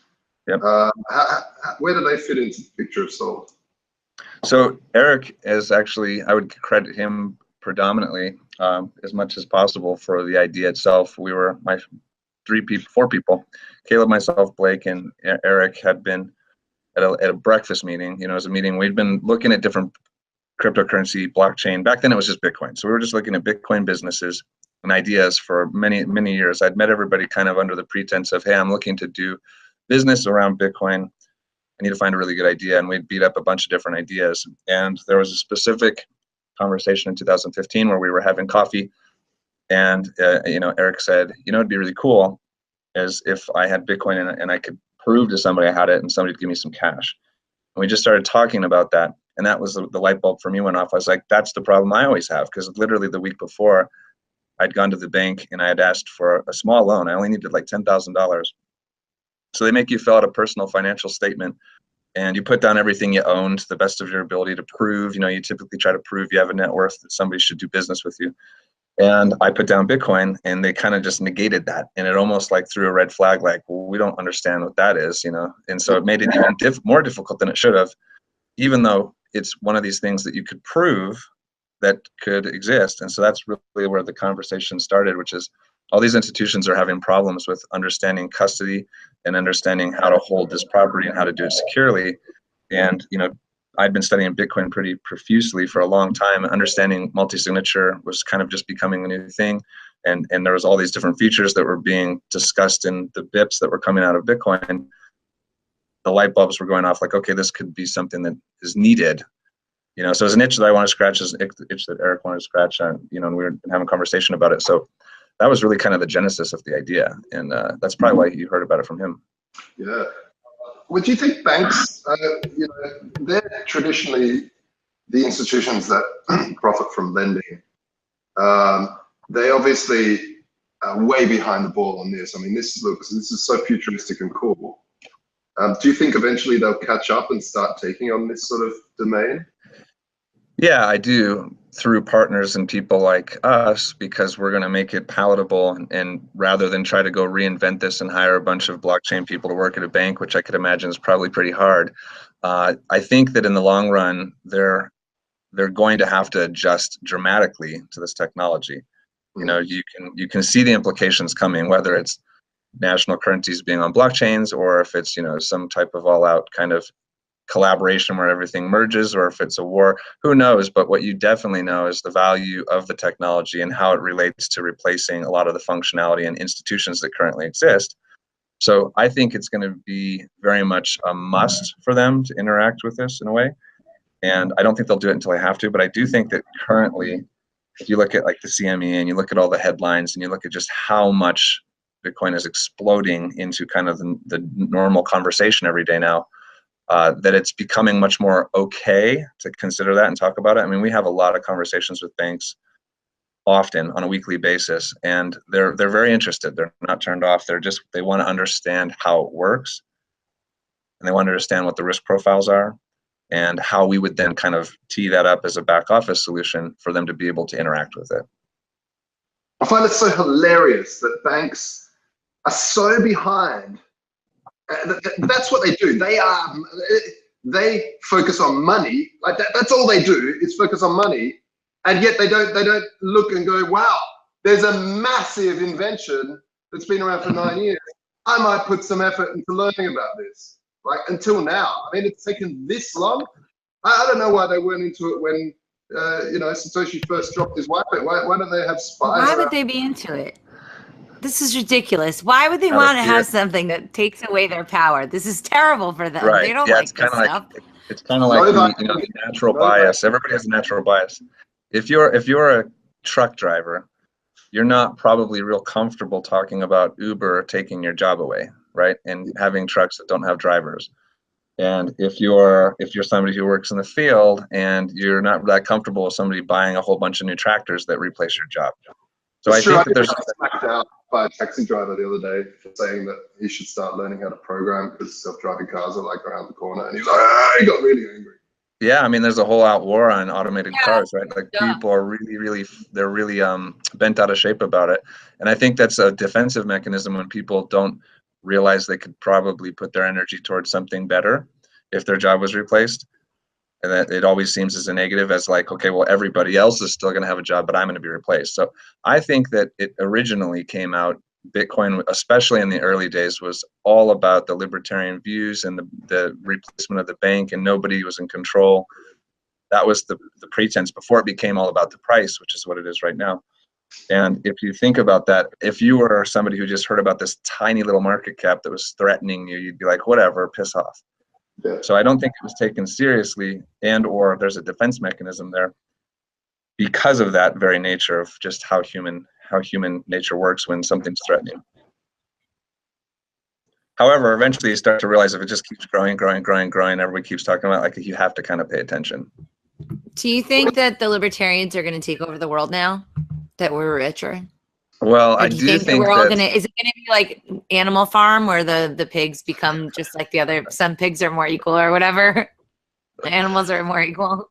Yep. Where do they fit into the picture of Soul? So Eric is actually, I would credit him predominantly as much as possible for the idea itself. We were four people. Caleb, myself, Blake, and Eric had been at a breakfast meeting. It was a meeting. We'd been looking at different cryptocurrency, blockchain. Back then it was just Bitcoin. So we were just looking at Bitcoin businesses and ideas for many, many years. I'd met everybody kind of under the pretense of, hey, I'm looking to do business around Bitcoin. I need to find a really good idea. And we'd beat up a bunch of different ideas. And there was a specific conversation in 2015 where we were having coffee. And, Eric said, it'd be really cool as if I had Bitcoin and I could prove to somebody I had it and somebody would give me some cash. And we just started talking about that. And that was the light bulb for me went off. I was like, that's the problem I always have. Because literally the week before, I'd gone to the bank and I had asked for a small loan. I only needed like $10,000. So they make you fill out a personal financial statement, and you put down everything you owned to the best of your ability to prove, you typically try to prove you have a net worth that somebody should do business with you. And I put down Bitcoin, and they kind of just negated that. And it almost like threw a red flag, like, well, we don't understand what that is, And so it made it even more difficult than it should have, even though it's one of these things that you could prove that could exist. And so that's really where the conversation started, which is all these institutions are having problems with understanding custody and understanding how to hold this property and how to do it securely. And, I'd been studying Bitcoin pretty profusely for a long time. Understanding multi-signature was kind of just becoming a new thing. And there was all these different features that were being discussed in the BIPs that were coming out of Bitcoin. The light bulbs were going off like, okay, this could be something that is needed. So it's an itch that I want to scratch, it's an itch that Eric wanted to scratch, and we were having a conversation about it. So that was really kind of the genesis of the idea. And that's probably why you heard about it from him. Yeah. Would you think banks, they're traditionally the institutions that profit from lending. They obviously are way behind the ball on this. I mean, this is so futuristic and cool. Do you think eventually they'll catch up and start taking on this sort of domain? Yeah, I do, through partners and people like us, because we're going to make it palatable, and rather than try to go reinvent this and hire a bunch of blockchain people to work at a bank, which I could imagine is probably pretty hard. I think that in the long run, they're going to have to adjust dramatically to this technology. You can see the implications coming, whether it's national currencies being on blockchains, or if it's some type of all-out kind of collaboration where everything merges, or if it's a war, who knows? But what you definitely know is the value of the technology and how it relates to replacing a lot of the functionality and institutions that currently exist. So I think it's going to be very much a must for them to interact with this in a way. And I don't think they'll do it until they have to, but I do think that currently, if you look at like the CME and you look at all the headlines and you look at just how much Bitcoin is exploding into kind of the normal conversation every day now, that it's becoming much more okay to consider that and talk about it. I mean, we have a lot of conversations with banks often on a weekly basis, and they're very interested. They're not turned off. They want to understand how it works, and they want to understand what the risk profiles are and how we would then kind of tee that up as a back office solution for them to be able to interact with it. I find it so hilarious that banks are so behind. That's what they do. They focus on money. Like that's all they do is focus on money, and yet they don't look and go, wow, there's a massive invention that's been around for 9 years. I might put some effort into learning about this. Like until now, I mean, it's taken this long. I don't know why they went into it when Satoshi first dropped his white paper. Why don't they have spies? Why would they be into it? This is ridiculous. Why would they want to have something that takes away their power? This is terrible for them. Right. They don't like this stuff. It's kind of like the natural bias. Everybody has a natural bias. If you're a truck driver, you're not probably real comfortable talking about Uber taking your job away, right? And having trucks that don't have drivers. And if you're somebody who works in the field and you're not that comfortable with somebody buying a whole bunch of new tractors that replace your job. So I think that there's smacked out by a taxi driver the other day for saying that he should start learning how to program because self-driving cars are like around the corner, and he got really angry. Yeah, I mean, there's a whole out war on automated cars, right? Like people are really bent out of shape about it, and I think that's a defensive mechanism when people don't realize they could probably put their energy towards something better if their job was replaced. And that it always seems as a negative as like, okay, well, everybody else is still going to have a job, but I'm going to be replaced. So I think that it originally came out, Bitcoin, especially in the early days, was all about the libertarian views and the replacement of the bank, and nobody was in control. That was the pretense before it became all about the price, which is what it is right now. And if you think about that, if you were somebody who just heard about this tiny little market cap that was threatening you, you'd be like, whatever, piss off. Yeah. So I don't think it was taken seriously, and or there's a defense mechanism there because of that very nature of just how human nature works when something's threatening. However, eventually you start to realize if it just keeps growing, everybody keeps talking about, like, you have to kind of pay attention. Do you think that the libertarians are going to take over the world now? that we're richer? Well, Or I do you do think that think we're all that gonna? Is it gonna be like Animal Farm, where the pigs become just like the other? Some pigs are more equal, or whatever. The animals are more equal.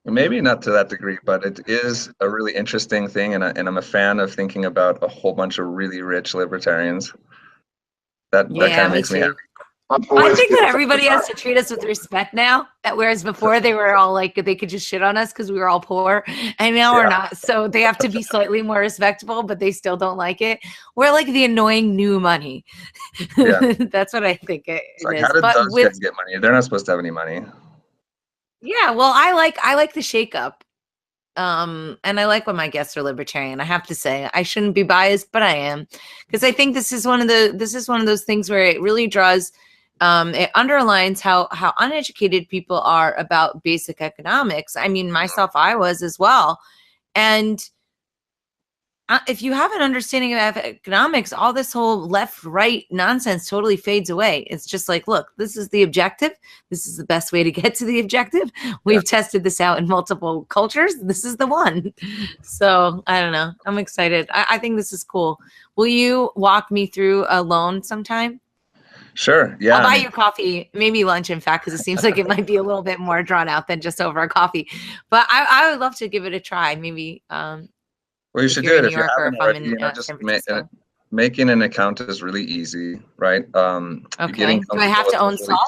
maybe not to that degree, but it is a really interesting thing, and I'm a fan of thinking about a whole bunch of really rich libertarians. That kind Yeah, of me makes me happy. too. I think that everybody has to treat us with respect now. Whereas before they were all like they could just shit on us because we were all poor, and now we're not. So they have to be slightly more respectable, but they still don't like it. We're like the annoying new money. Yeah. That's what I think it Like, is. how did But those with guys get money? They're not supposed to have any money. yeah, well, I like the shakeup. And I like when my guests are libertarian. I have to say, I shouldn't be biased, but I am, because I think this is one of those things where it really draws. It underlines how uneducated people are about basic economics. I mean, myself, I was as well. And if you have an understanding of economics, all this whole left-right nonsense totally fades away. It's just like, look, this is the objective. This is the best way to get to the objective. We've tested this out in multiple cultures. This is the one. So I don't know. I'm excited. I think this is cool. Will you walk me through a loan sometime? Sure. Yeah. I'll buy you coffee, maybe lunch, in fact, because it seems like it might be a little bit more drawn out than just over a coffee. But I would love to give it a try. Maybe. Well, you should do it if you haven't already. You know, just making an account is really easy, right? Okay. Do I have to own Salt?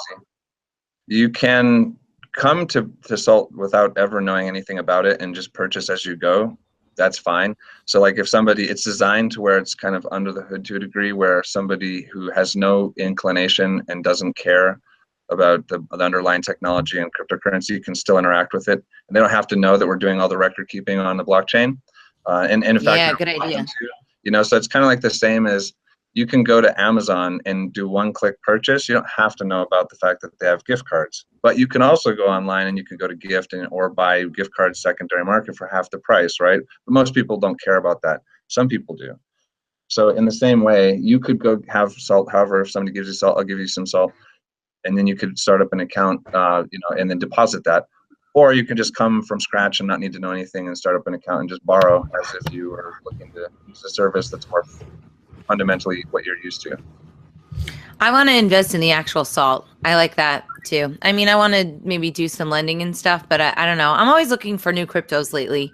You can come to Salt without ever knowing anything about it and just purchase as you go. That's fine. So like if somebody, it's designed to where it's kind of under the hood to a degree, where somebody who has no inclination and doesn't care about the underlying technology and cryptocurrency can still interact with it. And they don't have to know that we're doing all the record keeping on the blockchain. And in fact, good idea. You know, so it's kind of like the same as you can go to Amazon and do one-click purchase. You don't have to know about the fact that they have gift cards, but you can also go online and you can go to gift or buy gift cards secondary market for half the price, right? But most people don't care about that. Some people do. So in the same way, you could go have Salt. However, if somebody gives you Salt, I'll give you some Salt, and then you could start up an account, you know, and then deposit that. Or you can just come from scratch and not need to know anything and start up an account and just borrow as if you were looking to use a service that's more fundamentally what you're used to. I want to invest in the actual Salt. I like that too. I mean, I want to maybe do some lending and stuff, but I don't know. I'm always looking for new cryptos lately.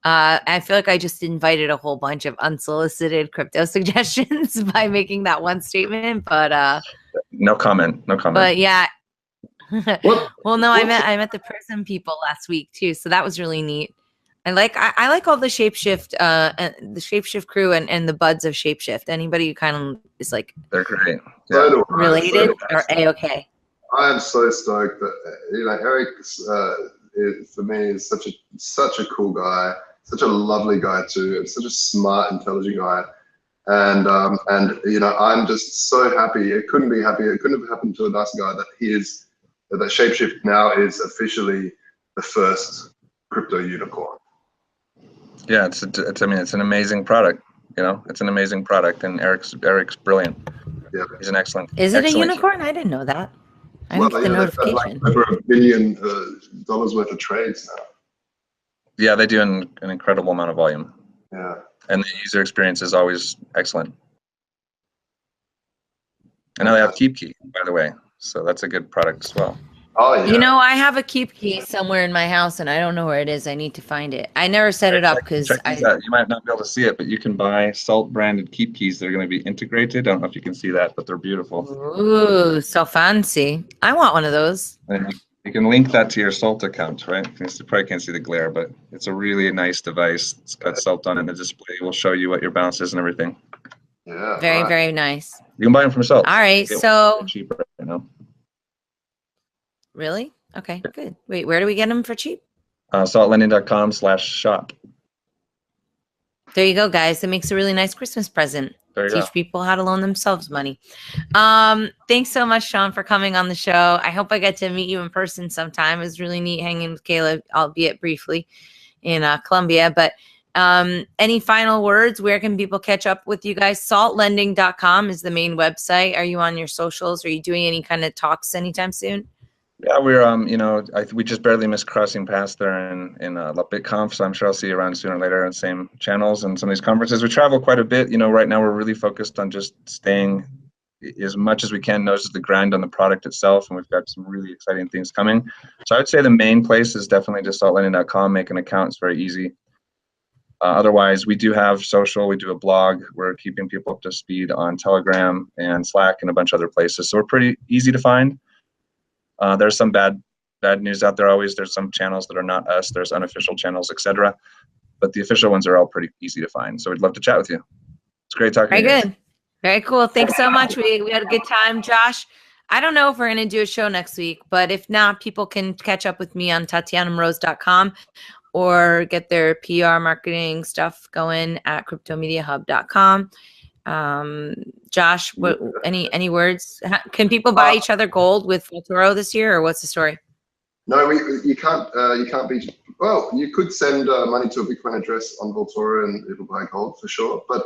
I feel like I just invited a whole bunch of unsolicited crypto suggestions by making that one statement, but no comment. But yeah. Well, no, I met the Prism people last week too, so that was really neat. I like all the Shapeshift crew and the buds of Shapeshift. Anybody who kind of is like they're great, related or a-okay. I am so stoked that Eric for me is such a cool guy, such a lovely guy too, and such a smart, intelligent guy. And I'm just so happy. It couldn't be happier. It couldn't have happened to a nicer guy that Shapeshift now is officially the first crypto unicorn. Yeah, it's an amazing product. You know, it's an amazing product, and Eric's brilliant. Yeah, he's an excellent. Is it a unicorn? I didn't know that. I didn't get the notification. Like over $1 billion worth of trades now. Yeah, they do an incredible amount of volume. Yeah, and the user experience is always excellent. And now they have Keep Key, by the way. So that's a good product as well. Oh, yeah. You know, I have a Keep Key somewhere in my house, and I don't know where it is. I need to find it. I never set it up because you might not be able to see it, but you can buy Salt branded Keep Keys. They're going to be integrated. I don't know if you can see that, but they're beautiful. Ooh, so fancy. I want one of those. And you can link that to your Salt account, right? You probably can't see the glare, but it's a really nice device. It's got Salt on it, and the display will show you what your balance is and everything. Yeah. Very, very nice. You can buy them from Salt. All right, so cheap right now. Really? Okay, good. Wait, where do we get them for cheap? saltlending.com/shop. There you go, guys. It makes a really nice Christmas present. Teach people how to loan themselves money. Thanks so much, Shawn, for coming on the show. I hope I get to meet you in person sometime. It was really neat hanging with Caleb, albeit briefly, in Colombia. But any final words? Where can people catch up with you guys? saltlending.com is the main website. Are you on your socials? Are you doing any kind of talks anytime soon? Yeah, we're we just barely missed crossing paths there in BitConf, so I'm sure I'll see you around sooner or later on same channels and some of these conferences. We travel quite a bit. Right now we're really focused on just staying as much as we can nose to the grind on the product itself, and we've got some really exciting things coming. So I would say the main place is definitely just altlending.com. Make an account; it's very easy. Otherwise, we do have social. We do a blog. We're keeping people up to speed on Telegram and Slack and a bunch of other places. So we're pretty easy to find. There's some bad news out there always. There's some channels that are not us. There's unofficial channels, etc. But the official ones are all pretty easy to find. So we'd love to chat with you. It's great talking to you. Very good. Very cool. Thanks so much. We had a good time, Josh. I don't know if we're going to do a show next week, but if not, people can catch up with me on TatianaMoroz.com or get their PR marketing stuff going at cryptomediahub.com. Josh, any words? Can people buy each other gold with Vaultoro this year, or what's the story? No, you can't. You can't be. Well, you could send money to a Bitcoin address on Vaultoro, and it'll buy gold for sure. But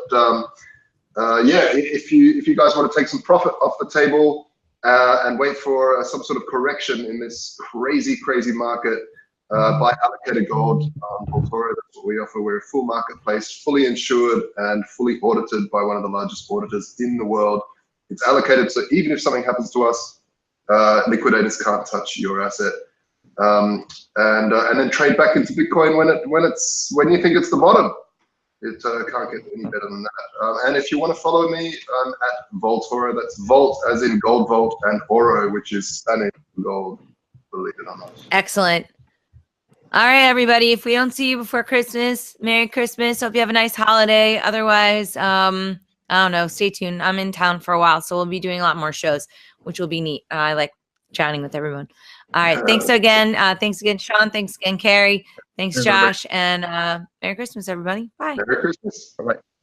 yeah, if you guys want to take some profit off the table and wait for some sort of correction in this crazy market, buy allocated gold on Vaultoro. That's what we offer. We're a full marketplace, fully insured and fully audited by one of the largest auditors in the world. It's allocated, so even if something happens to us, liquidators can't touch your asset. And then trade back into Bitcoin when you think it's the bottom. It can't get any better than that. And if you want to follow me, I'm at Vaultoro. That's Vault as in Gold Vault, and Oro, which is Spanish gold, believe it or not. Excellent. All right, everybody. If we don't see you before Christmas, Merry Christmas. Hope you have a nice holiday. Otherwise, I don't know. Stay tuned. I'm in town for a while, so we'll be doing a lot more shows, which will be neat. I like chatting with everyone. All right. Thanks again. Thanks again, Shawn. Thanks again, Kari. Thanks, Josh. And Merry Christmas, everybody. Bye. Merry Christmas. Bye-bye.